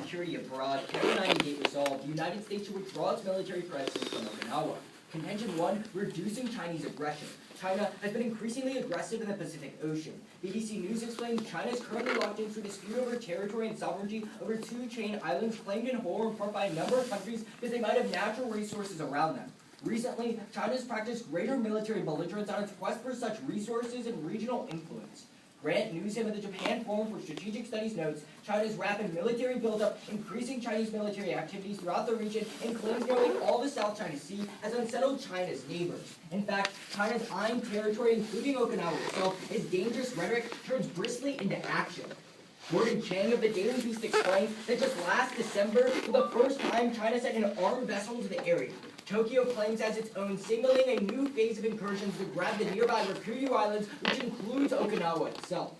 security abroad, Carol 98 resolved the United States should withdraw its military presence from Okinawa. Contention 1, reducing Chinese aggression. China has been increasingly aggressive in the Pacific Ocean. BBC News explains China is currently locked into a dispute over territory and sovereignty over 2 chain islands claimed in whole or in part by a number of countries because they might have natural resources around them. Recently, China has practiced greater military belligerence on its quest for such resources and regional influence. Grant Newsham of the Japan Forum for Strategic Studies notes China's rapid military buildup, increasing Chinese military activities throughout the region, and claims nearly all the South China Sea has unsettled China's neighbors. In fact, China's eyeing territory, including Okinawa itself, as dangerous rhetoric turns briskly into action. Gordon Chang of the Daily Beast explains that just last December, for the first time, China sent an armed vessel into the area. Tokyo claims as its own, signaling a new phase of incursions to grab the nearby Ryukyu Islands, which includes Okinawa itself.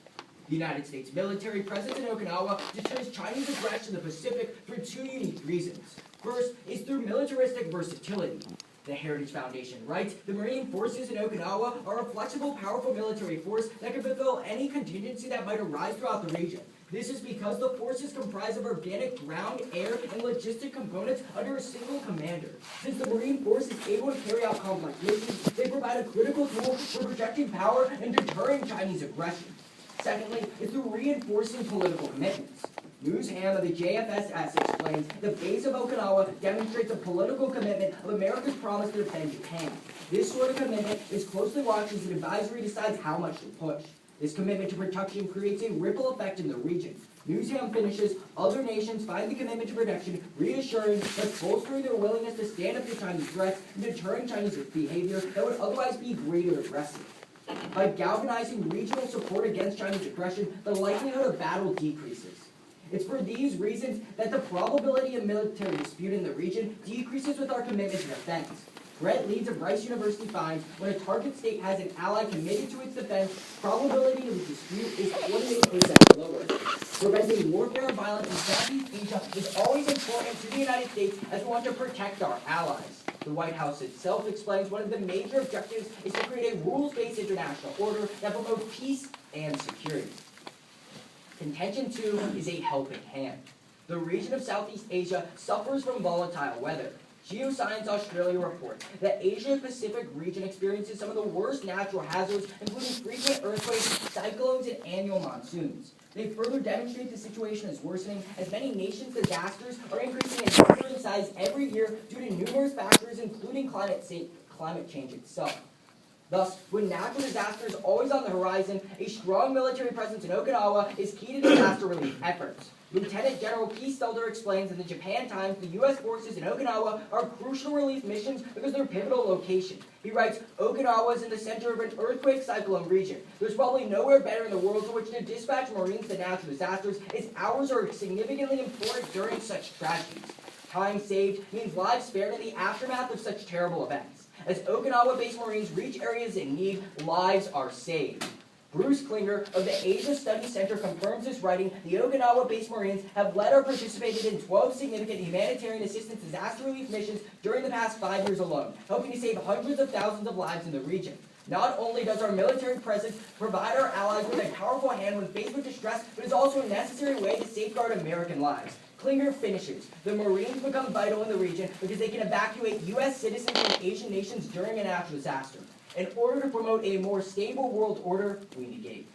The United States military presence in Okinawa deters Chinese aggression in the Pacific for 2 unique reasons. First is through militaristic versatility. The Heritage Foundation writes, the Marine forces in Okinawa are a flexible, powerful military force that can fulfill any contingency that might arise throughout the region. This is because the force is comprised of organic ground, air, and logistic components under a single commander. Since the Marine Force is able to carry out complex missions, they provide a critical tool for projecting power and deterring Chinese aggression. Secondly, is through reinforcing political commitments. Newsham of the JFSS explains the base of Okinawa demonstrates a political commitment of America's promise to defend Japan. This sort of commitment is closely watched as an advisory decides how much to push. This commitment to protection creates a ripple effect in the region. Newsham finishes, other nations find the commitment to protection reassuring, thus bolstering their willingness to stand up to Chinese threats and deterring Chinese behavior that would otherwise be greater aggressive. By galvanizing regional support against Chinese aggression, the likelihood of battle decreases. It's for these reasons that the probability of military dispute in the region decreases with our commitment to defense. Brett Leeds of Rice University finds when a target state has an ally committed to its defense, probability of dispute is 28% lower. Preventing warfare and violence in Southeast Asia is always important to the United States as we want to protect our allies. The White House itself explains one of the major objectives is to create a rules-based international order that promotes peace and security. Contention 2 is a helping hand. The region of Southeast Asia suffers from volatile weather. Geoscience Australia reports that Asia-Pacific region experiences some of the worst natural hazards, including frequent earthquakes, cyclones, and annual monsoons. They further demonstrate the situation is worsening as many nations' disasters are increasing in number and size every year due to numerous factors, including climate change itself. Thus, when natural disasters are always on the horizon, a strong military presence in Okinawa is key to disaster relief efforts. Lieutenant General Keith Stelter explains in the Japan Times the U.S. forces in Okinawa are crucial relief missions because they're pivotal location. He writes, Okinawa is in the center of an earthquake cyclone region. There's probably nowhere better in the world to which to dispatch Marines to natural disasters, as hours are significantly important during such tragedies. Time saved means lives spared in the aftermath of such terrible events. As Okinawa-based Marines reach areas in need, lives are saved. Bruce Klinger of the Asia Studies Center confirms this, writing, the Okinawa-based Marines have led or participated in 12 significant humanitarian assistance disaster relief missions during the past 5 years alone, helping to save hundreds of thousands of lives in the region. Not only does our military presence provide our allies with a powerful hand when faced with distress, but it's also a necessary way to safeguard American lives. Klinger finishes, the Marines become vital in the region because they can evacuate U.S. citizens from Asian nations during a natural disaster. In order to promote a more stable world order, we negate.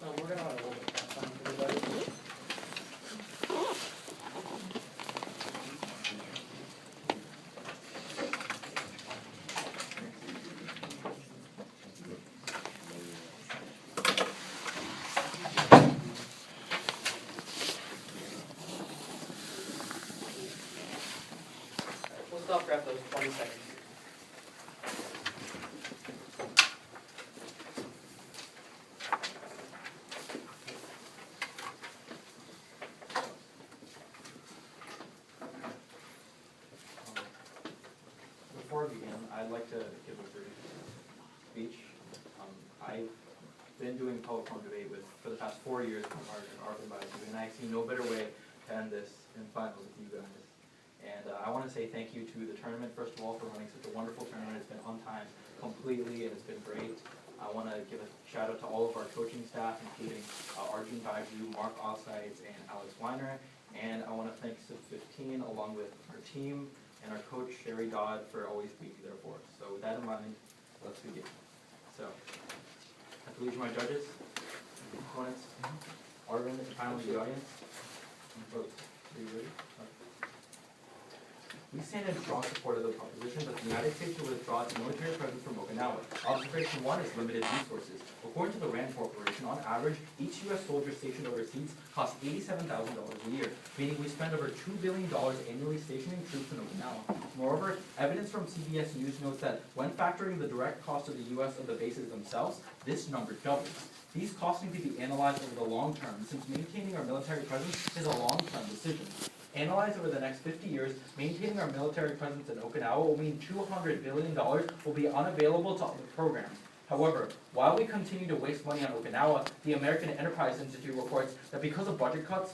We're going to have a little bit of time for everybody. We'll stop for those 20 seconds. Before we begin, I'd like to give a brief speech. I've been doing telephone debate for the past 4 years in Arvin by you, and I see no better way to end this in finals with you guys. And I want to say thank you to the tournament, first of all, for running such a wonderful tournament. It's been on time completely, and it's been great. I want to give a shout out to all of our coaching staff, including Arjun Baiju, Mark Offsides, and Alex Weiner. And I want to thank Sub 15 along with our team and our coach, Sherry Dodd, for always being there for us. So with that in mind, let's begin. So, I have to leave my judges, opponents, Arvin, and finally the audience. Vote. Are you ready? Okay. We stand in strong support of the proposition that the United States will withdraw its military presence from Okinawa. Observation 1 is limited resources. According to the RAND Corporation, on average, each U.S. soldier stationed overseas costs $87,000 a year, meaning we spend over $2 billion annually stationing troops in Okinawa. Moreover, evidence from CBS News notes that when factoring the direct cost of the U.S. of the bases themselves, this number doubles. These costs need to be analyzed over the long term, since maintaining our military presence is a long-term decision. Analyzed over the next 50 years, maintaining our military presence in Okinawa will mean $200 billion will be unavailable to other programs. However, while we continue to waste money on Okinawa, the American Enterprise Institute reports that because of budget cuts,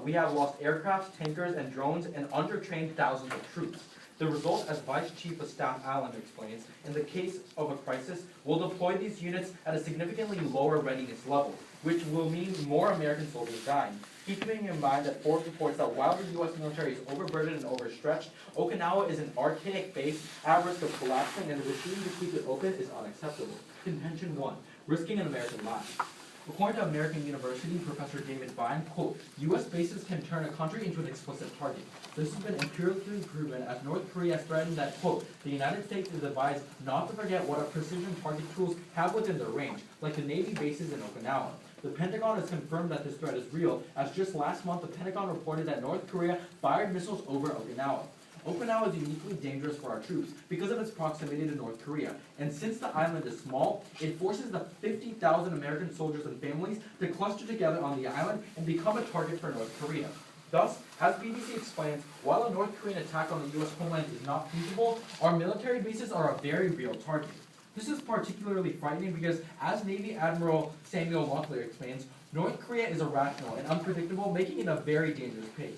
we have lost aircrafts, tankers, and drones and undertrained thousands of troops. The result, as Vice Chief of Staff Allen explains, in the case of a crisis, we'll deploy these units at a significantly lower readiness level, which will mean more American soldiers dying. Keeping in mind that Forbes reports that while the U.S. military is overburdened and overstretched, Okinawa is an archaic base at risk of collapsing, and the decision to keep it open is unacceptable. Contention 1, risking an American life. According to American University Professor David Vine, quote, U.S. bases can turn a country into an explicit target. This has been empirically proven as North Korea has threatened that, quote, the United States is advised not to forget what our precision target tools have within their range, like the Navy bases in Okinawa. The Pentagon has confirmed that this threat is real, as just last month the Pentagon reported that North Korea fired missiles over Okinawa. Okinawa is uniquely dangerous for our troops because of its proximity to North Korea, and since the island is small, it forces the 50,000 American soldiers and families to cluster together on the island and become a target for North Korea. Thus, as BBC explains, while a North Korean attack on the U.S. homeland is not feasible, our military bases are a very real target. This is particularly frightening because, as Navy Admiral Samuel Locklear explains, North Korea is irrational and unpredictable, making it a very dangerous pace.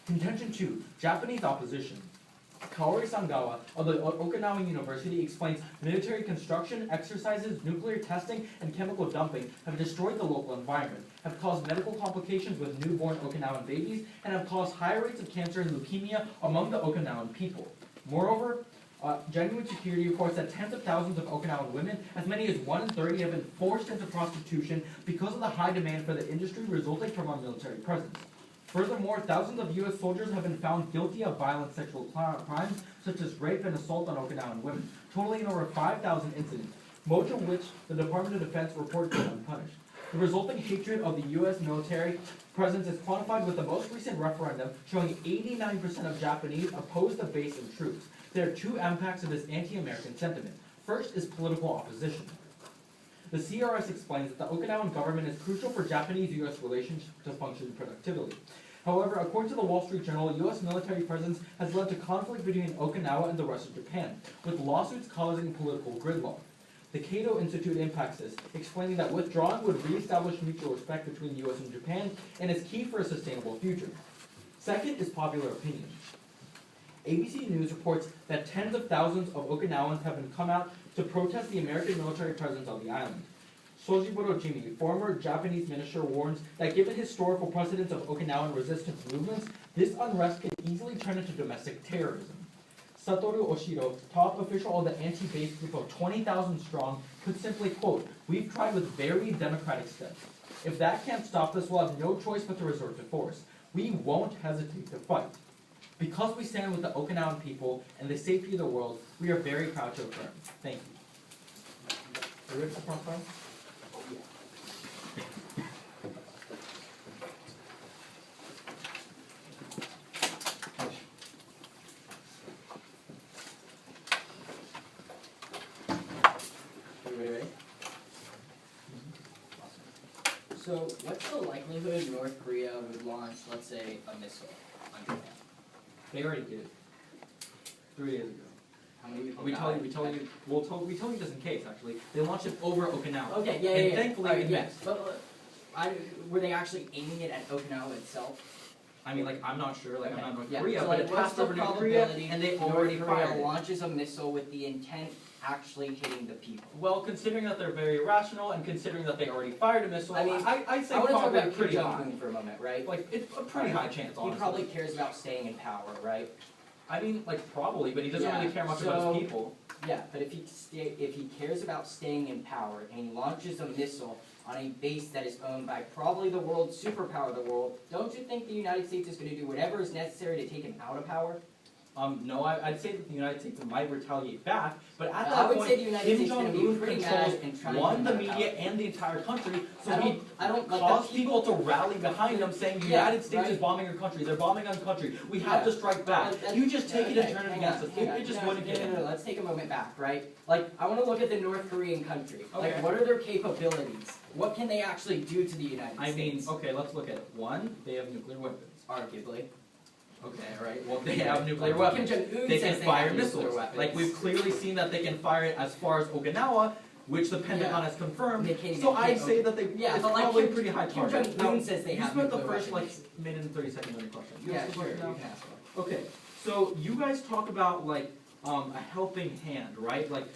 Contention 2, Japanese opposition. Kaori Sangawa of the Okinawa University explains military construction, exercises, nuclear testing, and chemical dumping have destroyed the local environment, have caused medical complications with newborn Okinawan babies, and have caused high rates of cancer and leukemia among the Okinawan people. Moreover, Genuine Security reports that tens of thousands of Okinawan women, as many as 1 in 30, have been forced into prostitution because of the high demand for the industry resulting from our military presence. Furthermore, thousands of U.S. soldiers have been found guilty of violent sexual crimes, such as rape and assault on Okinawan women, totaling over 5,000 incidents, most of which the Department of Defense reports go unpunished. The resulting hatred of the U.S. military presence is quantified with the most recent referendum showing 89% of Japanese oppose the base and troops. There are two impacts of this anti-American sentiment. First is political opposition. The CRS explains that the Okinawan government is crucial for Japanese-U.S. relations to function productively. However, according to the Wall Street Journal, U.S. military presence has led to conflict between Okinawa and the rest of Japan, with lawsuits causing political gridlock. The Cato Institute impacts this, explaining that withdrawing would reestablish mutual respect between the U.S. and Japan and is key for a sustainable future. Second is popular opinion. ABC News reports that tens of thousands of Okinawans have been come out to protest the American military presence on the island. Sojiburo Jimmy, former Japanese minister, warns that given historical precedents of Okinawan resistance movements, this unrest can easily turn into domestic terrorism. Satoru Oshiro, top official of the anti-base group of 20,000 strong, could simply quote, "We've tried with very democratic steps. If that can't stop us, we'll have no choice but to resort to force. We won't hesitate to fight. Because we stand with the Okinawan people and the safety of the world, we are very proud to affirm." Thank you. Are you ready for front time? So, what's the likelihood North Korea would launch, let's say, a missile on Japan? They already did. 3 days ago. How many people We tell died? you just in case, actually. They launched it over Okinawa. Okay, yeah, And yeah. thankfully it yes. missed. But were they actually aiming it at Okinawa itself? I mean, like, I'm not sure, like, I'm not North Yeah. Korea, So, but like, it what's passed the over North Korea, probability and they North already Korea fired it. launches a missile with the intent actually hitting the people? Well, considering that they're very irrational and considering that they already fired a missile, I mean, I'd say I want to talk probably about Kim pretty high. Jong-un for a moment, right? Like, it's a pretty high chance, He honestly. probably cares about staying in power, right? I mean, like, probably, but he doesn't Yeah, really care much about so- his people. Yeah, but if he cares about staying in power and he launches a missile on a base that is owned by probably the world superpower of the world, don't you think the United States is going to do whatever is necessary to take him out of power? No, I'd say that the United States might retaliate back, but at I that would point, say the United Kim States is gonna be Jong-un pretty controls, mad and try to one, get the him out of media and the entire country, so I don't like cause the people to rally behind him saying the United States right. is bombing our country, they're bombing our country, we have Yeah. to strike back. You just take it and turn it against us, it just wouldn't get No, let's take a moment back, right? Like, I want to look at the North Korean country. Okay. Like, what are their capabilities? What can they actually do to the United I mean, States? okay, let's look at it. One, they have nuclear weapons. Arguably. Okay, alright, well, they have nuclear weapons. Kim Jong-un They says can fire have nuclear missiles. weapons. Like, we've clearly seen that they can fire it as far as Okinawa, which the Pentagon has confirmed. They can't even So I'd hit say that they, Yeah, it's but like probably a Kim- pretty high Kim target. Jong-un Now, says they you have spent the nuclear first, like, weapons. minute and 30 seconds on your question. You Yeah, have some sure, you question now? can ask one. Okay, so you guys talk about, like, a helping hand, right? Like,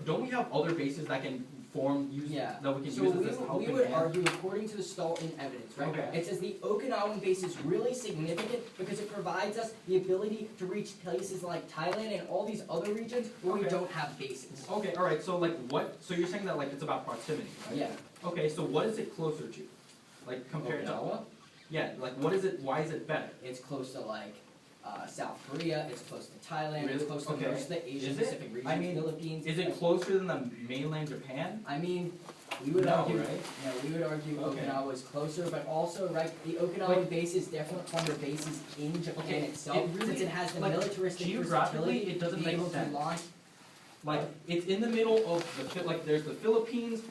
don't we have other bases that can Yeah. that we can So use we as this would helping would hand? argue, according to the Stolten evidence, right? Okay. It says the Okinawan base is really significant because it provides us the ability to reach places like Thailand and all these other regions where we Okay. don't have bases. Okay, alright, so like so you're saying that like it's about proximity, right? Yeah. Okay, so what is it closer to? Like compared to, Okinawa, yeah, like what is it, why is it better? it's close to like South Korea, it's close to Thailand, it's Really? close to Okay. most of the Asian Is it? Pacific region, I mean, Philippines. Is it closer than the mainland Japan? I mean, we would No, argue, right? no, we would argue Okay. Okinawa is closer, but also, right, the Okinawan Like- base is different from the bases in Japan Okay, itself, it really- since it has the like, militaristic geographically, versatility it doesn't to be make able sense. to launch. Like, it's in the middle of like, there's the Philippines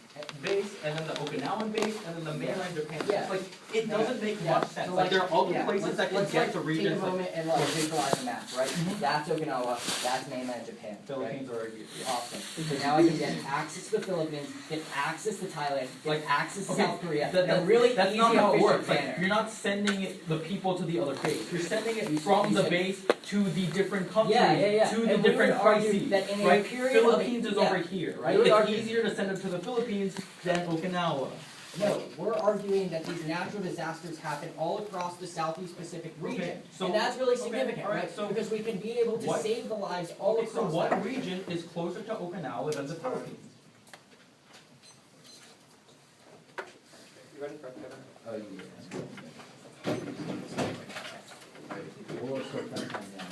base, and then the Okinawan base, and then the mainland Japan base. Yeah. Like, it doesn't make Yeah. much sense. So, Like, there are other yeah, places that can let's, get like, to regions take a like moment and like visualize a map, right? Mhm. That's Okinawa, that's mainland Japan, right? Philippines are right here. Yeah. Awesome. So now I can get access to the Philippines, get access to Thailand, get access to okay, South Korea, That- in a really that's easy, not how it efficient works. Like, manner. you're not sending the people to the other base. You're sending it You- from you the said- base to the different countries, Yeah. to the And we would different argue crises. that in a Right? period Philippines of, is yeah. over here, We right? would It's argue- easier to send it to the Philippines than Okinawa. No, we're arguing that these natural disasters happen all across the Southeast Pacific region. Okay, so- And that's really okay, significant, all right, right? so because we can be able to what- save the lives all Okay, so across what that region is closer to Okinawa than the Philippines? You ready for Kevin? Oh, yeah. We'll sort that time down.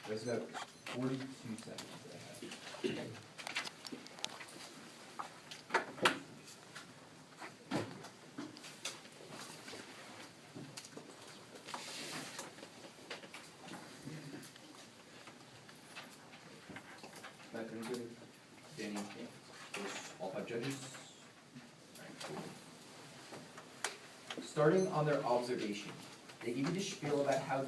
There's about 42 seconds that I have. Not gonna give Danny, all 5 judges. Starting on their observation, they give you the spiel about how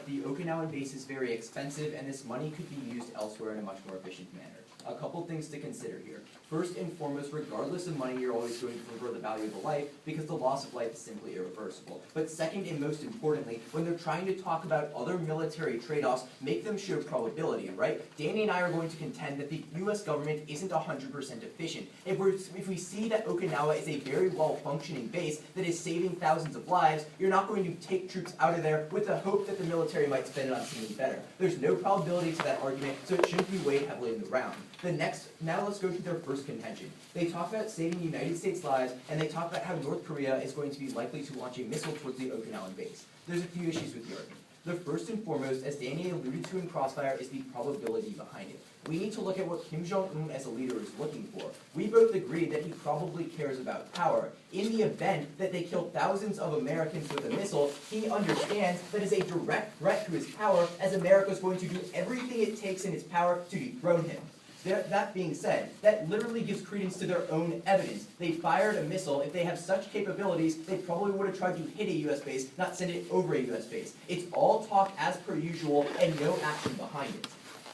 the Okinawan base is very expensive and this money could be used elsewhere in a much more efficient manner. A couple things to consider here. First and foremost, regardless of money, you're always going to prefer the value of a life because the loss of life is simply irreversible. But second and most importantly, when they're trying to talk about other military trade-offs, make them show probability, right? Danny and I are going to contend that the US government isn't 100% efficient. If we see that Okinawa is a very well-functioning base that is saving thousands of lives, you're not going to take troops out of there with the hope that the military might spend it on something better. There's no probability to that argument, so it shouldn't be weighed heavily in the round. Now let's go to their first contention. They talk about saving United States lives, and they talk about how North Korea is going to be likely to launch a missile towards the Okinawan base. There's a few issues with the argument. The first and foremost, as Danny alluded to in Crossfire, is the probability behind it. We need to look at what Kim Jong-un as a leader is looking for. We both agree that he probably cares about power. In the event that they kill thousands of Americans with a missile, he understands that is a direct threat to his power, as America is going to do everything it takes in its power to dethrone him. That being said, that literally gives credence to their own evidence. They fired a missile. If they have such capabilities, they probably would have tried to hit a U.S. base, not send it over a U.S. base. It's all talk as per usual and no action behind it.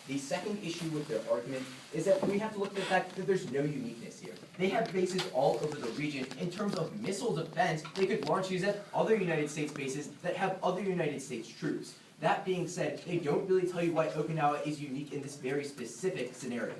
The second issue with their argument is that we have to look at the fact that there's no uniqueness here. They have bases all over the region. In terms of missile defense, they could launch these at other United States bases that have other United States troops. That being said, they don't really tell you why Okinawa is unique in this very specific scenario.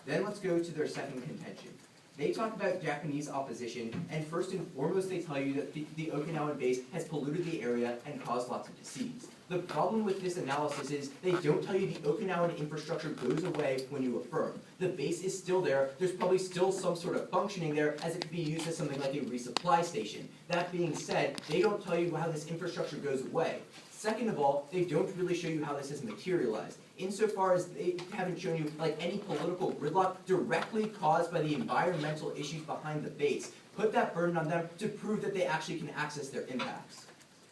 Then let's go to their second contention. They talk about Japanese opposition, and first and foremost they tell you that the Okinawan base has polluted the area and caused lots of disease. The problem with this analysis is they don't tell you the Okinawan infrastructure goes away when you affirm. The base is still there. There's probably still some sort of functioning there, as it could be used as something like a resupply station. That being said, they don't tell you how this infrastructure goes away. Second of all, they don't really show you how this has materialized. Insofar as they haven't shown you like any political gridlock directly caused by the environmental issues behind the base. Put that burden on them to prove that they actually can access their impacts.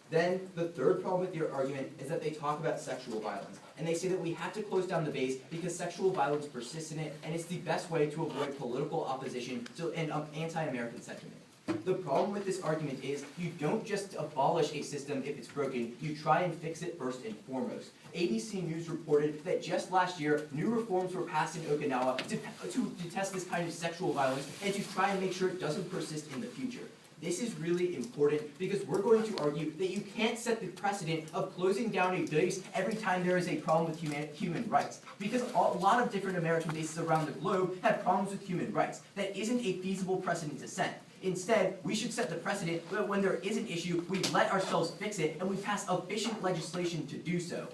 Then the third problem with your argument is that they talk about sexual violence. And they say that we have to close down the base because sexual violence persists in it, and it's the best way to avoid political opposition and anti-American sentiment. The problem with this argument is you don't just abolish a system if it's broken, you try and fix it first and foremost. ABC News reported that just last year, new reforms were passed in Okinawa to test this kind of sexual violence and to try and make sure it doesn't persist in the future. This is really important because we're going to argue that you can't set the precedent of closing down a base every time there is a problem with human rights. Because a lot of different American bases around the globe have problems with human rights. That isn't a feasible precedent to set. Instead, we should set the precedent that when there is an issue, we let ourselves fix it and we pass efficient legislation to do so.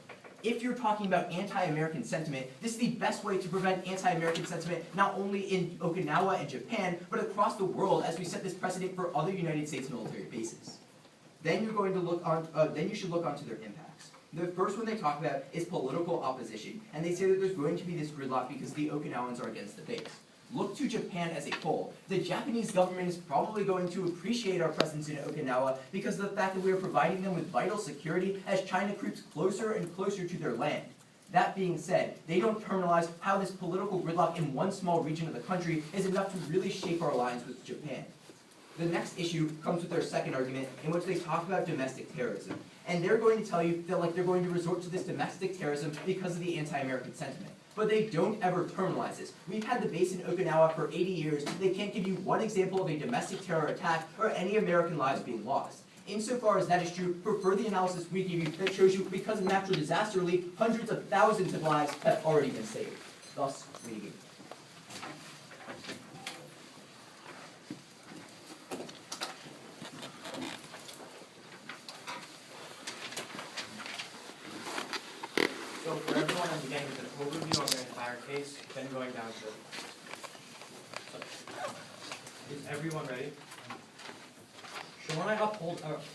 If you're talking about anti-American sentiment, this is the best way to prevent anti-American sentiment not only in Okinawa and Japan, but across the world as we set this precedent for other United States military bases. Then you're going to then you should look onto their impacts. The first one they talk about is political opposition, and they say that there's going to be this gridlock because the Okinawans are against the base. Look to Japan as a whole. The Japanese government is probably going to appreciate our presence in Okinawa because of the fact that we are providing them with vital security as China creeps closer and closer to their land. That being said, they don't terminalize how this political gridlock in one small region of the country is enough to really shape our alliance with Japan. The next issue comes with their second argument, in which they talk about domestic terrorism. And they're going to tell you that they're going to resort to this domestic terrorism because of the anti-American sentiment. But they don't ever terminalize this. We've had the base in Okinawa for 80 years. They can't give you one example of a domestic terror attack or any American lives being lost. Insofar as that is true, for further analysis we give you that shows you because of natural disaster relief, hundreds of thousands of lives have already been saved. Thus, we give you. So for everyone, I'm beginning with an overview of their entire case, then going down to. Is everyone ready? Sean and I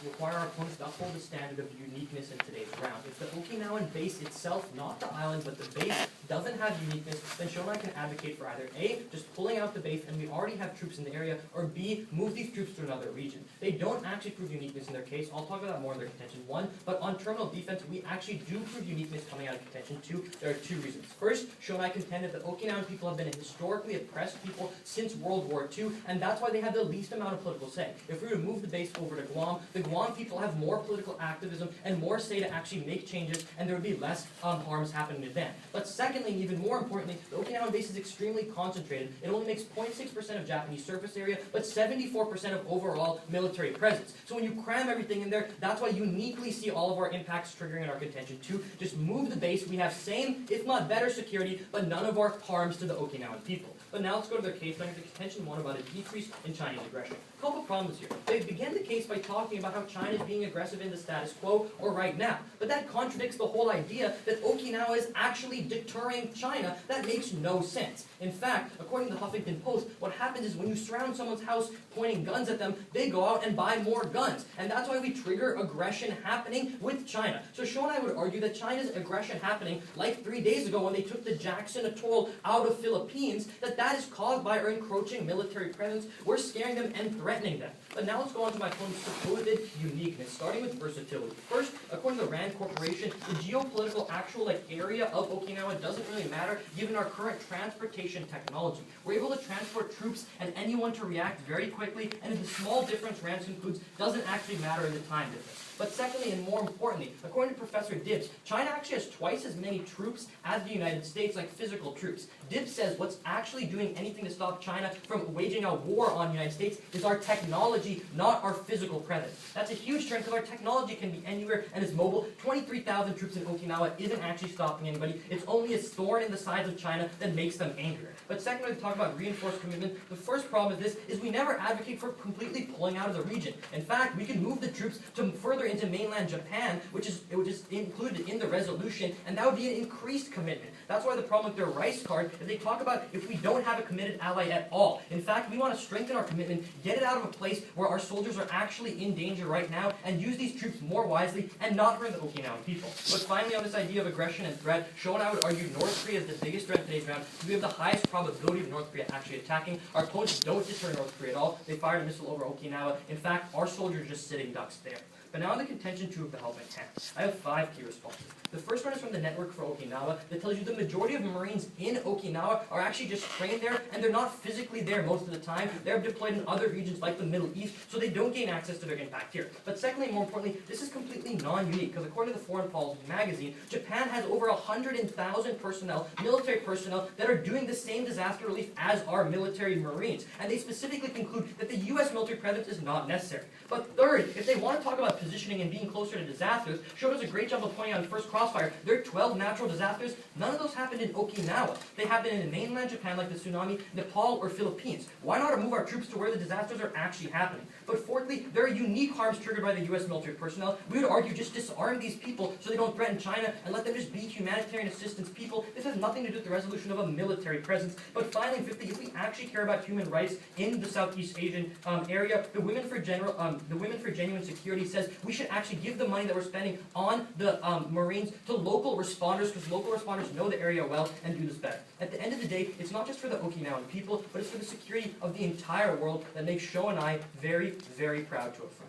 require our opponents to uphold the standard of uniqueness in today's round. If the Okinawan base itself, not the island, but the base, doesn't have uniqueness, then Sean and I can advocate for either A, just pulling out the base and we already have troops in the area, or B, move these troops to another region. They don't actually prove uniqueness in their case. I'll talk about that more in their contention 1, but on terminal defense, we actually do prove uniqueness coming out of contention 2. There are 2 reasons. First, Sean and I contended that Okinawan people have been a historically oppressed people since World War II, and that's why they have the least amount of political say. If we remove the base over to Guam, the Guam people have more political activism and more say to actually make changes, and there would be less harms happening to them. But secondly, and even more importantly, the Okinawan base is extremely concentrated. It only makes 0.6% of Japanese surface area, but 74% of overall military presence. So when you cram everything in there, that's why you uniquely see all of our impacts triggering in our contention 2. Just move the base. We have same, if not better, security, but none of our harms to the Okinawan people. But now let's go to their case study, the contention 1 about a decrease in Chinese aggression. A couple problems here. They begin defend the case by talking about how China is being aggressive in the status quo or right now. But that contradicts the whole idea that Okinawa is actually deterring China. That makes no sense. In fact, according to the Huffington Post, what happens is when you surround someone's house pointing guns at them, they go out and buy more guns. And that's why we trigger aggression happening with China. So Sean and I would argue that China's aggression happening, like 3 days ago when they took the Jackson Atoll out of Philippines, that is caused by our encroaching military presence. We're scaring them and threatening them. But now let's go on to my opponent's supposed uniqueness, starting with versatility. First, according to the Rand Corporation, the geopolitical actual area of Okinawa doesn't really matter given our current transportation technology. We're able to transport troops and anyone to react very quickly, and the small difference Rand concludes doesn't actually matter in the time difference. But secondly, and more importantly, according to Professor Dibbs, China actually has twice as many troops as the United States, like physical troops. Dibbs says what's actually doing anything to stop China from waging a war on the United States is our technology, not our physical presence. That's a huge turn because our technology can be anywhere and is mobile. 23,000 troops in Okinawa isn't actually stopping anybody. It's only a thorn in the sides of China that makes them angrier. But secondly, to talk about reinforced commitment, the first problem with this is we never advocate for completely pulling out of the region. In fact, we can move the troops to further into mainland Japan, which is included in the resolution, and that would be an increased commitment. That's why the problem with their rice card is they talk about if we don't have a committed ally at all. In fact, we want to strengthen our commitment, get it out of a place where our soldiers are actually in danger right now, and use these troops more wisely and not hurt the Okinawan people. But finally, on this idea of aggression and threat, Sean and I would argue North Korea is the biggest threat in today's round because we have the highest probability of North Korea actually attacking. Our opponents don't deter North Korea at all. They fired a missile over Okinawa. In fact, our soldiers are just sitting ducks there. But now on the contention 2 of the help at hand, I have 5 key responses. The first one is from the Network for Okinawa that tells you the majority of Marines in Okinawa are actually just trained there, and they're not physically there most of the time. They're deployed in other regions like the Middle East, so they don't gain access to their impact here. But secondly, and more importantly, this is completely non-unique, because according to the Foreign Policy magazine, Japan has over 100,000 personnel, military personnel, that are doing the same disaster relief as our military Marines. And they specifically conclude that the U.S. military presence is not necessary. But third, if they want to talk about positioning and being closer to disasters, Sho does a great job of pointing out in First Crossfire, there are 12 natural disasters. None of those happened in Okinawa. They happened in mainland Japan like the tsunami, Nepal, or Philippines. Why not move our troops to where the disasters are actually happening? But fourthly, there are unique harms triggered by the U.S. military personnel. We would argue just disarm these people so they don't threaten China and let them just be humanitarian assistance people. This has nothing to do with the resolution of a military presence. But finally, and fifthly, if we actually care about human rights in the Southeast Asian area, the Women for Genuine Security says we should actually give the money that we're spending on the Marines to local responders, because local responders know the area well and do this better. At the end of the day, it's not just for the Okinawan people, but it's for the security of the entire world that makes Sho and I very, very proud to affirm.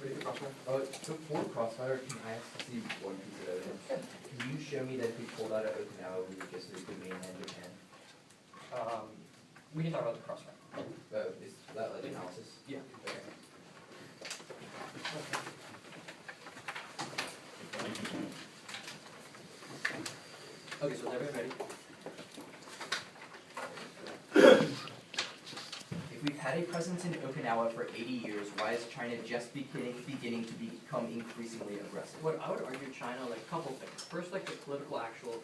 Ready for Crossfire? Before Crossfire, can I see one piece of evidence? Can you show me that if we pulled out of Okinawa, we would just move to mainland Japan? We can talk about the crossfire. Is that like analysis? Yeah. Okay. Okay, so is everyone ready? If we've had a presence in Okinawa for 80 years, why is China just beginning to become increasingly aggressive? What I would argue China, like a couple things. First, like the political actual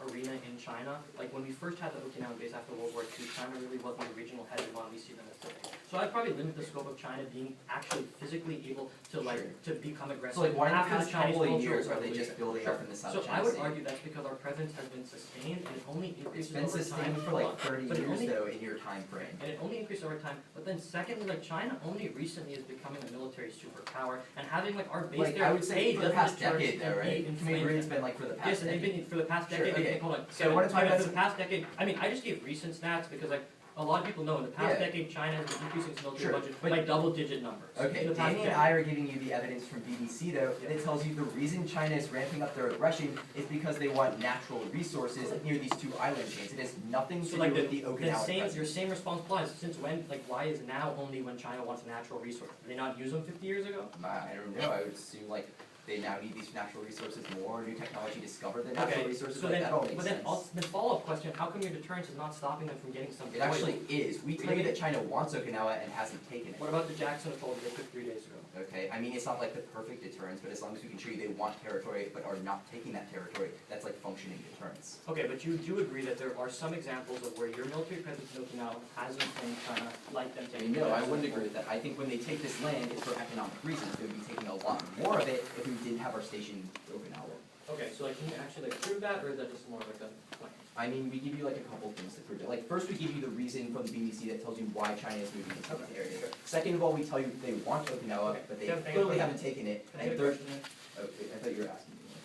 arena in China. Like when we first had the Okinawan base after World War II, China really wasn't the regional hegemon we see them as today. So I'd probably limit the scope of China being actually physically able to to become aggressive. So like why in the after past Chinese couple of Cultural years are they Revolution. just building Sure. up in the South So China I would Sea? argue that's because our presence has been sustained and it only It's increases been over time. sustained for Hold like on. 30 But it years only- though in your time frame. And it only increased over time. But then secondly, like China only recently is becoming a military superpower, and having like our base Like there, I would say A, for the doesn't past deter decade though, and B, right? Can we agree it's been like for the Yes, past and they've decade? been for the past Sure, decade. okay. Hold on. So I wanna talk about for the past decade. I mean, I just gave recent stats because like a lot of people know in the past Yeah. decade China has been increasing its military Sure, budget but- by double-digit numbers. Okay, in the past Danny and decade. I are giving you the evidence from BBC though, and it tells you the reason China is ramping up their aggression is because they want natural resources near these two island chains. It has nothing to So do like with the the Okinawan same, presence. your same response applies. Since when, like why is now only when China wants a natural resource? Did they not use them 50 years ago? I don't know, I would assume like they now need these natural resources more, new technology discovered the natural Okay, resources, so like then, that all makes but sense. then follow-up question, how come your deterrence is not stopping them from getting some It oil? actually is. We tell you that China wants Okinawa and hasn't taken it. What about the Jackson Atoll that they took 3 days ago? Okay, I mean, it's not like the perfect deterrence, but as long as we can show you they want territory but are not taking that territory, that's like functioning deterrence. Okay, but you do agree that there are some examples of where your military presence in Okinawa has inflamed China, like them I taking. mean, no, I wouldn't agree with that. I think when they take this land, it's for economic reasons. They would be taking a lot more of it if we didn't have our station in Okinawa. Okay, so like, can you actually like prove that, or is that just more of like a plan? I mean, we give you like a couple things to prove it. Like, first we give you the reason from the BBC that tells you why China is moving into this area. Second of all, we tell you they want Okinawa, Okay. but they Can I- clearly haven't taken it. Can I And get a third, question then? okay, I thought you were asking me.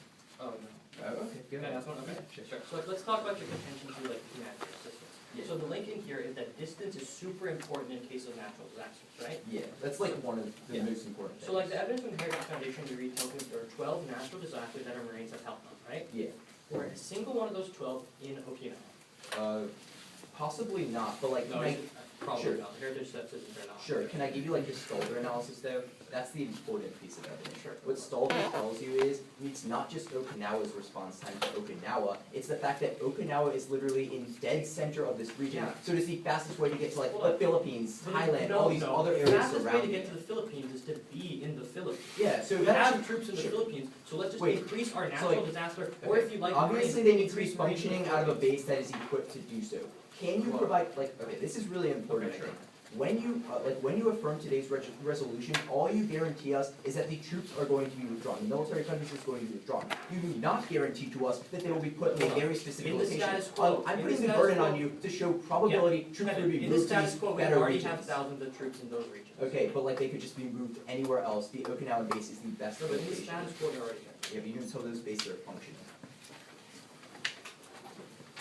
Oh, no. Oh, okay, go Can I ahead. ask one? Okay, Sure. sure. So like, let's talk about your contention to like humanitarian assistance. Yeah. So the link in here is that distance is super important in case of natural disasters, right? Yeah, that's like one of the Yeah. most important things. So like the evidence from the Heritage Foundation you read tells me there are 12 natural disasters that our Marines have helped on, right? Yeah, Were a single one of those 12 in Okinawa? possibly not, but like, No, can I, probably sure. not. The Heritage says they're not. sure, can I give you like the Stalder analysis though? That's the important piece of evidence. Sure. What Stalder tells you is, it's not just Okinawa's response time to Okinawa, it's the fact that Okinawa is literally in dead center of this region. Yeah. So it is the fastest way to get to like Hold the on. Philippines, But Thailand, no, all these no. other The areas fastest way to surrounding get it. to the Philippines is to be in the Philippines. Yeah, so We that's have troops in the sure. Philippines, so let's just Wait, increase our so, natural like- disaster, or if you like. Obviously, Marines, they need to be increase Marines in the functioning out of a Philippines. base that is equipped to do so. Can you Well- provide, like, okay, this is really important, Okay, I sure. think. When you affirm today's resolution, all you guarantee us is that the troops are going to be withdrawn. The military presence is going to be withdrawn. You do not guarantee to us that they will be put in a very specific In the location. status quo. I'm In putting the the status burden quo. on you to show probability troops will be In the moved to status these quo, we better already regions. have thousands of troops in those regions. Okay, but like they could just be moved anywhere else. The Okinawa base is the best No, but in the location. status quo, we already have. Yeah, but even until those bases are functioning.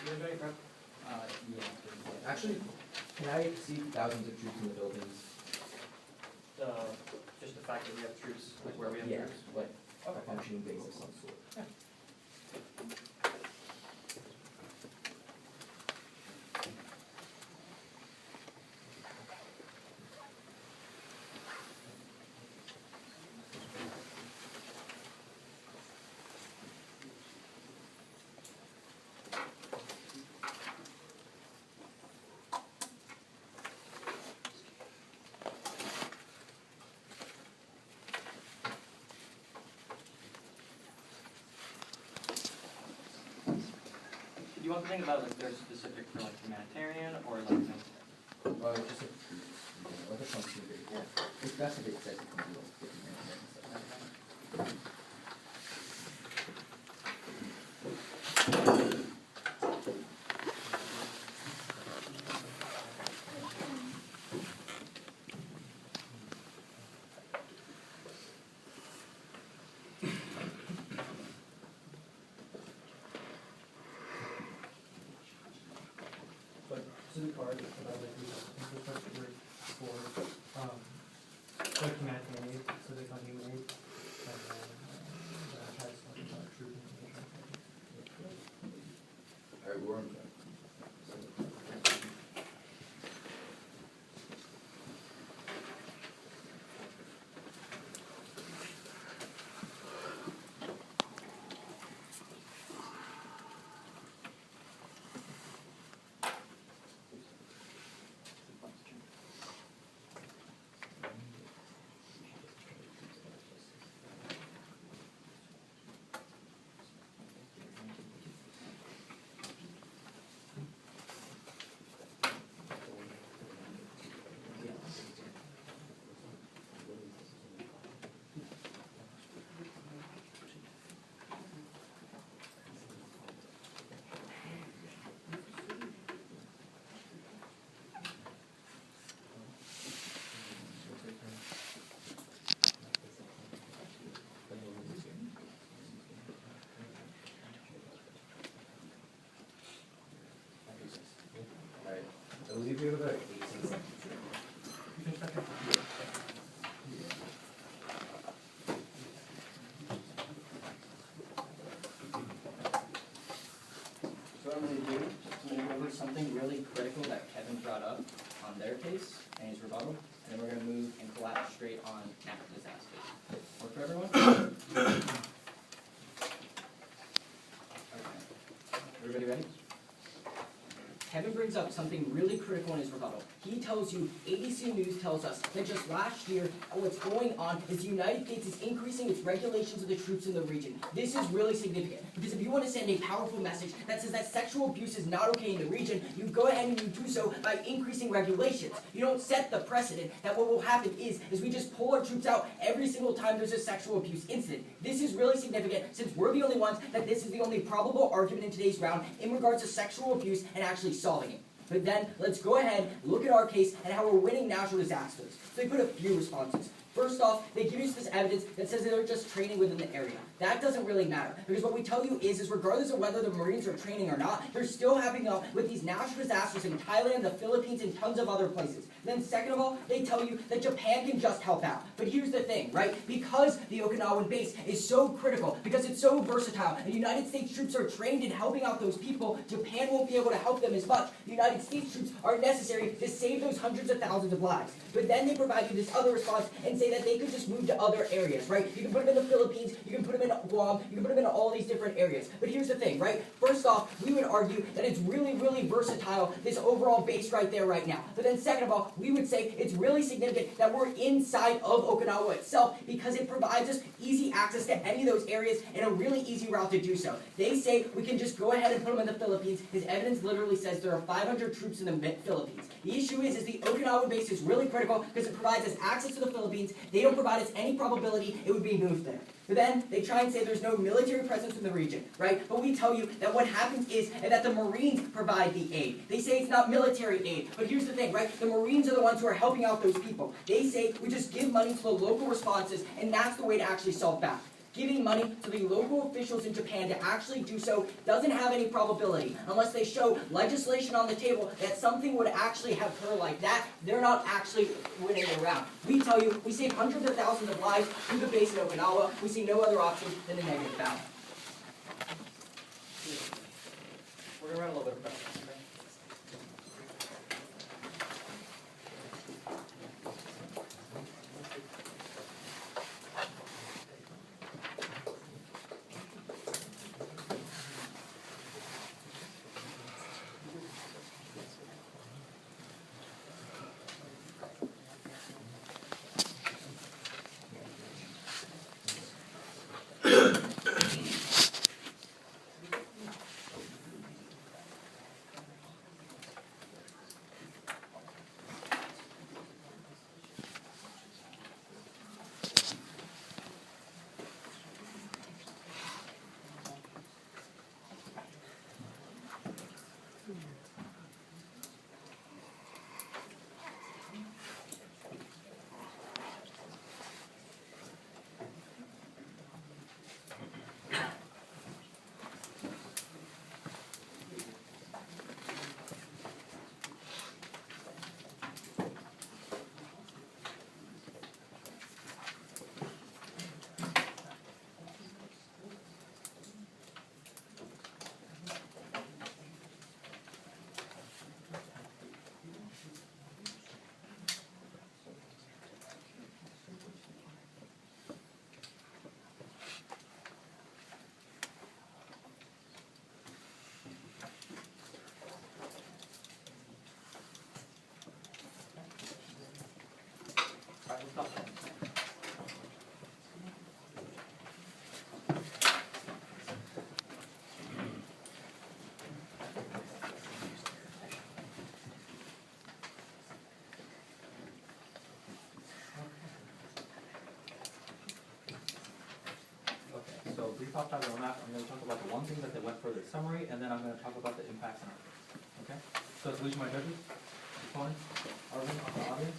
Anybody, Brett? Actually, can I see thousands of troops in the Philippines? Just the fact that we have troops, like where we have Yeah, troops. like a functioning base of some sort. Do you want to think about like they're specific for like humanitarian or like military? Just like a functioning base. Yeah. It's best if it says it can be like different and stuff. But specific card about like infrastructure for like humanitarian aid, civic on human aid, and then that has like troop information. Alright, we're on. Alright, I believe we have about 18 seconds. So what I'm gonna do, I'm gonna go over something really critical that Kevin brought up on their case and his rebuttal, and then we're gonna move and collapse straight on natural disasters. Work for everyone? Everybody ready? Kevin brings up something really critical in his rebuttal. He tells you, ABC News tells us that just last year, what's going on is the United States is increasing its regulations of the troops in the region. This is really significant, because if you want to send a powerful message that says that sexual abuse is not okay in the region, you go ahead and you do so by increasing regulations. You don't set the precedent that what will happen is we just pull our troops out every single time there's a sexual abuse incident. This is really significant, since we're the only ones that this is the only probable argument in today's round in regards to sexual abuse and actually solving it. But then, let's go ahead, look at our case, and how we're winning natural disasters. So they put a few responses. First off, they give us this evidence that says that they're just training within the area. That doesn't really matter, because what we tell you is regardless of whether the Marines are training or not, they're still having with these natural disasters in Thailand, the Philippines, and tons of other places. Then second of all, they tell you that Japan can just help out. But here's the thing, right? Because the Okinawan base is so critical, because it's so versatile, and United States troops are trained in helping out those people, Japan won't be able to help them as much. The United States troops are necessary to save those hundreds of thousands of lives. But then they provide you this other response and say that they could just move to other areas, right? You can put them in the Philippines, you can put them in Guam, you can put them in all these different areas. But here's the thing, right? First off, we would argue that it's really, really versatile, this overall base right there right now. But then second of all, we would say it's really significant that we're inside of Okinawa itself, because it provides us easy access to any of those areas and a really easy route to do so. They say we can just go ahead and put them in the Philippines. His evidence literally says there are 500 troops in the Philippines. The issue is the Okinawan base is really critical because it provides us access to the Philippines. They don't provide us any probability it would be moved there. But then they try and say there's no military presence in the region, right? But we tell you that what happens is that the Marines provide the aid. They say it's not military aid. But here's the thing, right? The Marines are the ones who are helping out those people. They say we just give money to the local responses, and that's the way to actually solve that. Giving money to the local officials in Japan to actually do so doesn't have any probability. Unless they show legislation on the table that something would actually occur like that, they're not actually winning the round. We tell you, we save hundreds of thousands of lives through the base in Okinawa. We see no other option than the negative ballot. We're going to run a little bit of pressure. So brief off that roadmap, I'm going to talk about the one thing that they went for the summary, and then I'm going to talk about the impacts on our, okay? So solution my judges, opponents, Arvin, the audience.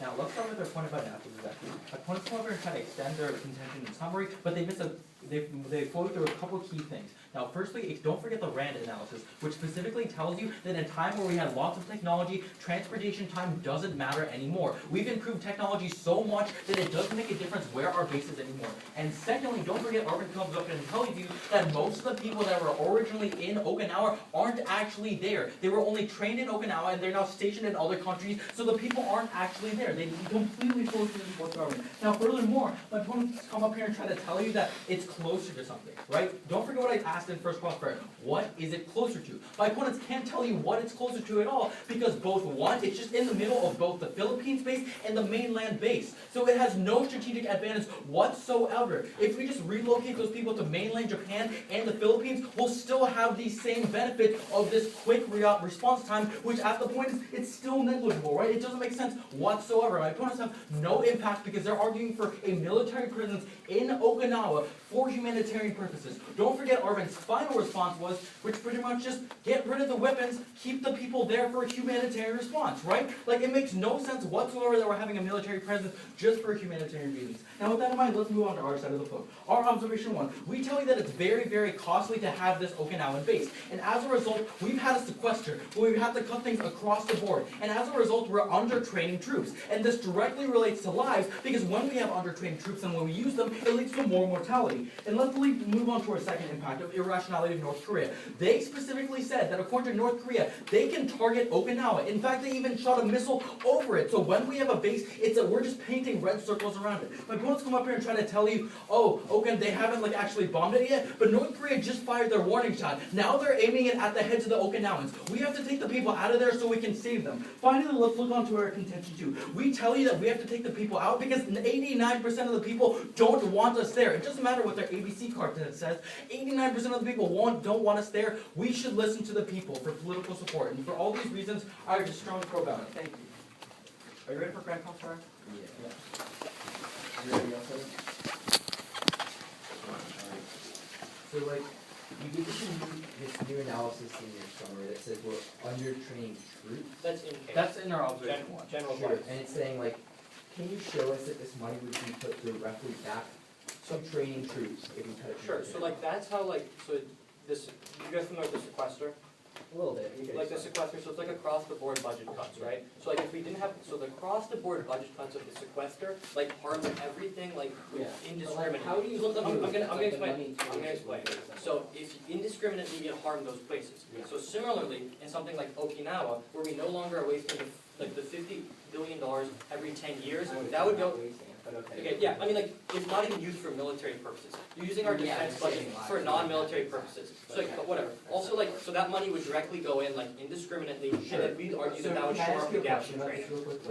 Now let's start with their point about natural disasters. Opponents come over and try to extend their contention in summary, but they miss a they float through a couple key things. Now, firstly, don't forget the RAND analysis, which specifically tells you that in a time where we had lots of technology, transportation time doesn't matter anymore. We've improved technology so much that it doesn't make a difference where our base is anymore. And secondly, don't forget Arvin comes up and tells you that most of the people that were originally in Okinawa aren't actually there. They were only trained in Okinawa and they're now stationed in other countries, so the people aren't actually there. They completely flow through the fourth government. Now, furthermore, my opponents come up here and try to tell you that it's closer to something, right? Don't forget what I asked in first crossfire. What is it closer to? My opponents can't tell you what it's closer to at all because both, one, it's just in the middle of both the Philippines base and the mainland base. So it has no strategic advantage whatsoever. If we just relocate those people to mainland Japan and the Philippines, we'll still have the same benefit of this quick response time, which at the point is, it's still negligible, right? It doesn't make sense whatsoever. My opponents have no impact because they're arguing for a military presence in Okinawa for humanitarian purposes. Don't forget Arvin's final response was, which pretty much just get rid of the weapons, keep the people there for a humanitarian response, right? Like, it makes no sense whatsoever that we're having a military presence just for humanitarian reasons. Now, with that in mind, let's move on to our side of the float. Our observation one, we tell you that it's very, very costly to have this Okinawan base. And as a result, we've had a sequester where we've had to cut things across the board. And as a result, we're under-training troops. And this directly relates to lives because when we have under-trained troops and when we use them, it leads to more mortality. And let's move on to our second impact of irrationality of North Korea. They specifically said that according to North Korea, they can target Okinawa. In fact, they even shot a missile over it. So when we have a base, we're just painting red circles around it. My opponents come up here and try to tell you, oh, okay, they haven't actually bombed it yet, but North Korea just fired their warning shot. Now they're aiming it at the heads of the Okinawans. We have to take the people out of there so we can save them. Finally, let's look on to our contention two. We tell you that we have to take the people out because 89% of the people don't want us there. It doesn't matter what their ABC card says. 89% of the people don't want us there. We should listen to the people for political support. And for all these reasons, I would just strongly pro-ballot. Thank you. Are you ready for Grand Crossfire? Yeah. You ready also? So you gave this new analysis in your summary that says we're under-training troops. That's in case. That's in our observation one. General Sure. And it's saying can you show us that this money would be put directly back to training troops if we cut it? Sure, so that's how so this, you guys familiar with the sequester? A little bit. Like the sequester, so it's like across the board budget cuts, right? So if we didn't have, so the across the board budget cuts of the sequester, harms everything indiscriminately. How do you So I'm do gonna the explain. money I'm gonna explain. So if you indiscriminately you harm those places. So similarly, in something like Okinawa, where we no longer are wasting the $50 billion every 10 years, that would go. Okay, yeah, it's not even used for military purposes. You're using our defense budget for non-military purposes. So, but whatever. Also, so that money would directly go in, indiscriminately, and then we'd argue that would shore up the gaps in training.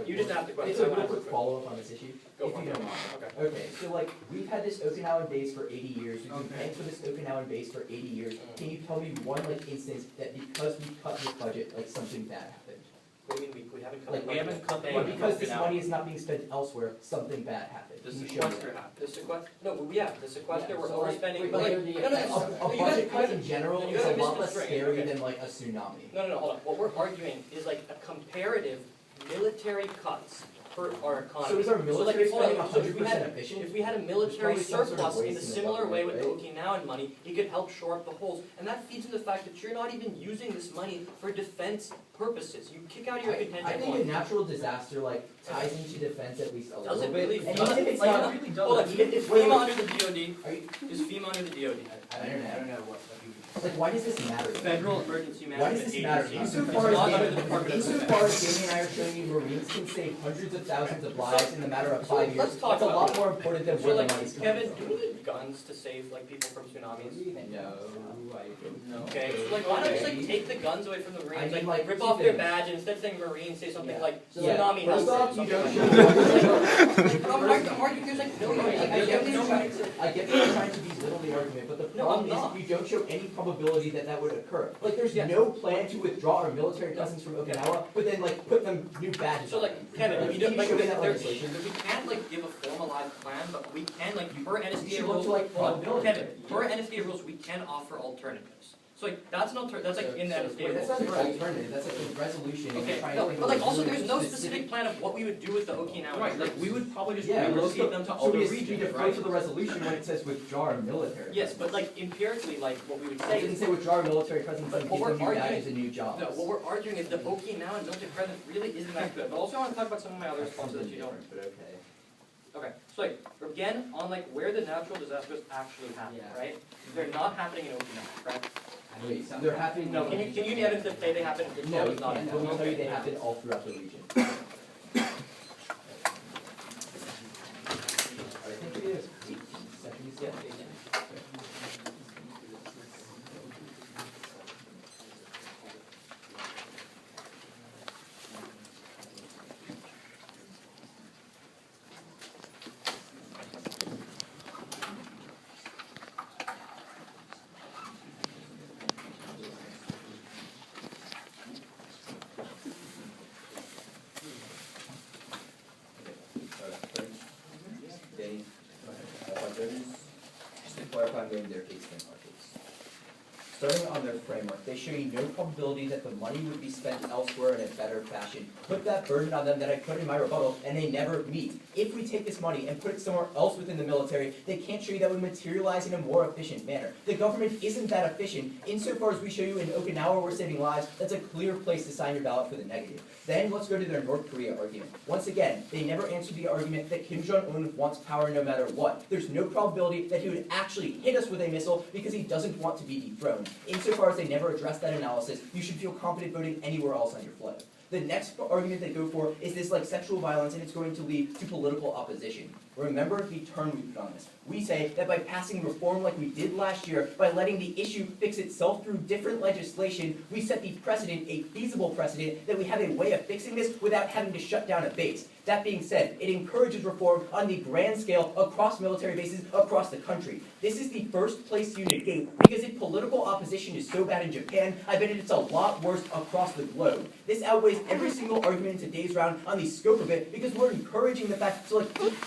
You just have the question. It's a real quick follow-up on this issue, Go if for you it. don't mind. Okay. Okay, so we've had this Okinawan base for 80 years, we've been paying for this Okinawan base for 80 years. Can you tell me one instance that because we cut this budget, something bad happened? What do you mean we haven't cut the we haven't cut the But because this money is not being spent elsewhere, something bad happened. The Can you show me sequester that? happened. The sequester, no, the sequester, we're so overspending, wait, but wait, no, wait, no, no, A you budget guys- cut in general you is guys a lot missed less the string, scary okay. than a tsunami. No, hold on. What we're arguing is a comparative military cuts for our economy. So is our military hold on, spending so if we 100% had- efficient? If we had a military There's probably some sort of surplus in a waste in the similar way with government, the Okinawan money, it could help shore up the holes. And that feeds into the fact that you're not even using this money for defense purposes. You kick out your I contingent think a point. natural disaster ties into defense at least a little Does it bit. really? And Does even if it? it's Like, not, really hold on, even is if- FEMA wait, under the DOD? are you, Is FEMA under the DOD? I don't know. know what Why does this matter? Federal Emergency Why Management does this Agency. matter? It's Insofar not as under the Damon, Department of insofar Defense. as Damon and I are showing you Marines can save hundreds of thousands of lives in the matter of So 5 years, let's talk that's a lot about more important than So where the money's coming Kevin, from. do we need guns to save people from tsunamis? No, I don't know. Okay, so why don't you take the guns away from the Marines, I mean, rip two off their things. badge, and instead of saying Marine, say something like Yeah. tsunami First helper or off, you something don't like show. I'm arguing there's billions. I get that you're trying to belittle the argument, but the No, I'm problem not. is you don't show any probability that would occur. There's Yes. no plan to withdraw our military presence from Okinawa, but then put them new badges So on. Kevin, if you don't, Can show me that we legislation? can't give a formalized plan, but we can per You NSDA should rules. look to Hold on, probability. Kevin, per NSDA rules, we can offer alternatives. So like, that's like in that Wait, that's not an alternative, that's like a resolution, and Okay, you're trying to no, think but of like a also really there's no specific plan of what we would do with the Okinawan Right, like, troops. we would probably just Yeah, relocate them to so other we regions, defer right? to the resolution when it says withdraw our military. Yes, but like empirically, like what we would It say doesn't is, say withdraw our military presence But and what give them we're new arguing- badges and new jobs. no, what we're arguing is the Okinawan military presence really isn't that good. But also I want to talk about some of my other That's responses that you don't. different, but okay. Okay, so like, again, on like where the natural disasters actually happen, Yeah. right? They're not happening in Okinawa, right? Wait, so they're happening. No, can you give me evidence that say they happen in No, Okinawa? you Not can't, in but we'll tell you Okay. they happen all throughout the region. I think it is 18 seconds, yeah. Danny, just to clarify, I'm going to their case then, our case. Starting on their framework, they show you no probability that the money would be spent elsewhere in a better fashion. Put that burden on them that I put in my rebuttal, and they never meet. If we take this money and put it somewhere else within the military, they can't show you that would materialize in a more efficient manner. The government isn't that efficient. Insofar as we show you in Okinawa we're saving lives, that's a clear place to sign your ballot for the negative. Then let's go to their North Korea argument. Once again, they never answered the argument that Kim Jong-un wants power no matter what. There's no probability that he would actually hit us with a missile because he doesn't want to be dethroned. Insofar as they never addressed that analysis, you should feel confident voting anywhere else on your flag. The next argument they go for is this like sexual violence and it's going to lead to political opposition. Remember the turn we put on this. We say that by passing reform like we did last year, by letting the issue fix itself through different legislation, we set the precedent, a feasible precedent, that we have a way of fixing this without having to shut down a base. That being said, it encourages reform on the grand scale across military bases across the country. This is the first place you negate, because if political opposition is so bad in Japan, I bet it's a lot worse across the globe. This outweighs every single argument in today's round on the scope of it, because we're encouraging the fact to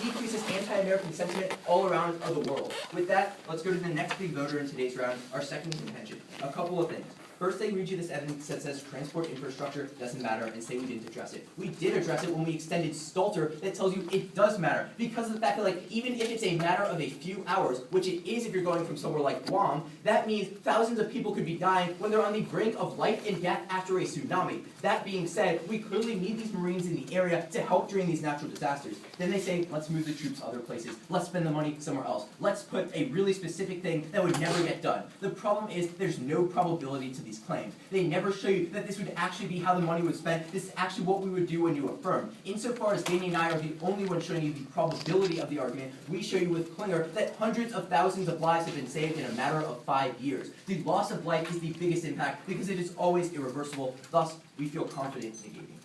decrease this anti-American sentiment all around the world. With that, let's go to the next big voter in today's round, our second contention. A couple of things. First, they read you this evidence that says transport infrastructure doesn't matter and say we didn't address it. We did address it when we extended Stalter that tells you it does matter, because of the fact that even if it's a matter of a few hours, which it is if you're going from somewhere like Guam, that means thousands of people could be dying when they're on the brink of life and death after a tsunami. That being said, we clearly need these Marines in the area to help during these natural disasters. Then they say, let's move the troops other places. Let's spend the money somewhere else. Let's put a really specific thing that would never get done. The problem is there's no probability to these claims. They never show you that this would actually be how the money was spent. This is actually what we would do when you affirm. Insofar as Danny and I are the only ones showing you the probability of the argument, we show you with Klinger that hundreds of thousands of lives have been saved in a matter of 5 years. The loss of life is the biggest impact because it is always irreversible. Thus, we feel confident negating.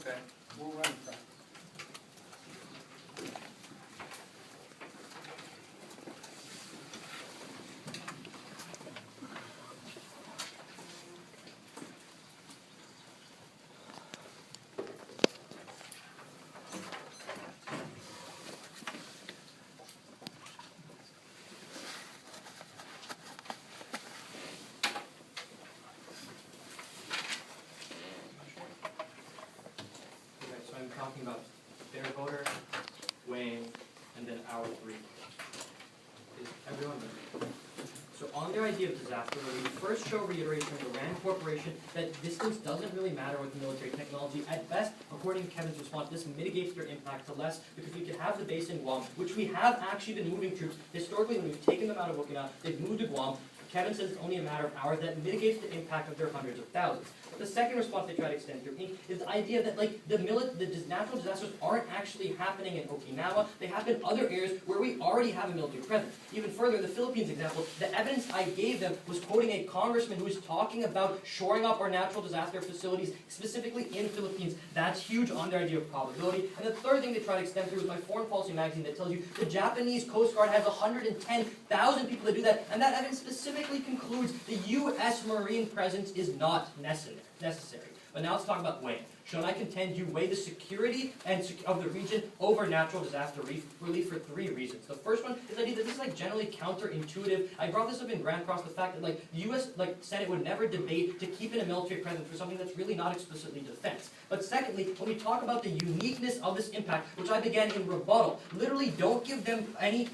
Okay, we'll run practice. Okay, so I'm talking about their voter, Wayne, and then our three. Is everyone ready? So on their idea of disaster, we first show reiteration of the RAND Corporation that distance doesn't really matter with military technology. At best, according to Kevin's response, this mitigates their impact to less because we could have the base in Guam, which we have actually been moving troops. Historically, when we've taken them out of Okinawa, they've moved to Guam. Kevin says it's only a matter of hours. That mitigates the impact of their hundreds of thousands. The second response they try to extend through ink is the idea that the natural disasters aren't actually happening in Okinawa. They happen in other areas where we already have a military presence. Even further, the Philippines example, the evidence I gave them was quoting a congressman who was talking about shoring up our natural disaster facilities, specifically in the Philippines. That's huge on their idea of probability. And the third thing they try to extend through is my foreign policy magazine that tells you the Japanese Coast Guard has 110,000 people that do that, and that evidence specifically concludes the U.S. Marine presence is not necessary. But now let's talk about Wayne. Sean, I contend you weigh the security of the region over natural disaster relief for 3 reasons. The first one is that this is like generally counterintuitive. I brought this up in Grand Cross, the fact that like the U.S. Senate would never debate to keep in a military presence for something that's really not explicitly defense. But secondly, when we talk about the uniqueness of this impact, which I began in rebuttal, literally don't give them any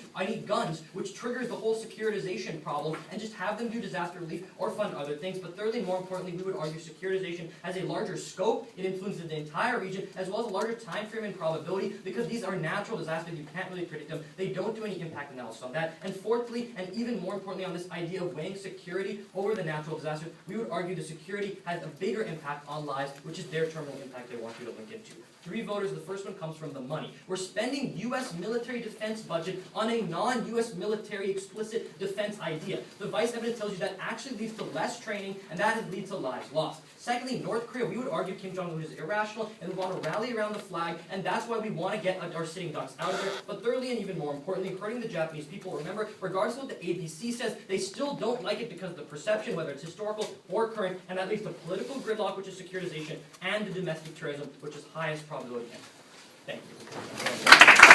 guns, which triggers the whole securitization problem, and just have them do disaster relief or fund other things. But thirdly, more importantly, we would argue securitization has a larger scope. It influences the entire region, as well as a larger time frame and probability, because these are natural disasters. You can't really predict them. They don't do any impact analysis on that. And fourthly, and even more importantly on this idea of weighing security over the natural disaster, we would argue the security has a bigger impact on lives, which is their terminal impact they want you to link into. 3 voters, the first one comes from the money. We're spending U.S. military defense budget on a non-U.S. military explicit defense idea. The vice evidence tells you that actually leads to less training, and that leads to lives lost. Secondly, North Korea, we would argue Kim Jong-un is irrational, and we want to rally around the flag, and that's why we want to get our sitting ducks out of there. But thirdly, and even more importantly, hurting the Japanese people, remember, regardless of what the ABC says, they still don't like it because of the perception, whether it's historical or current, and that leads to political gridlock, which is securitization, and the domestic terrorism, which is highest probability. Thank you.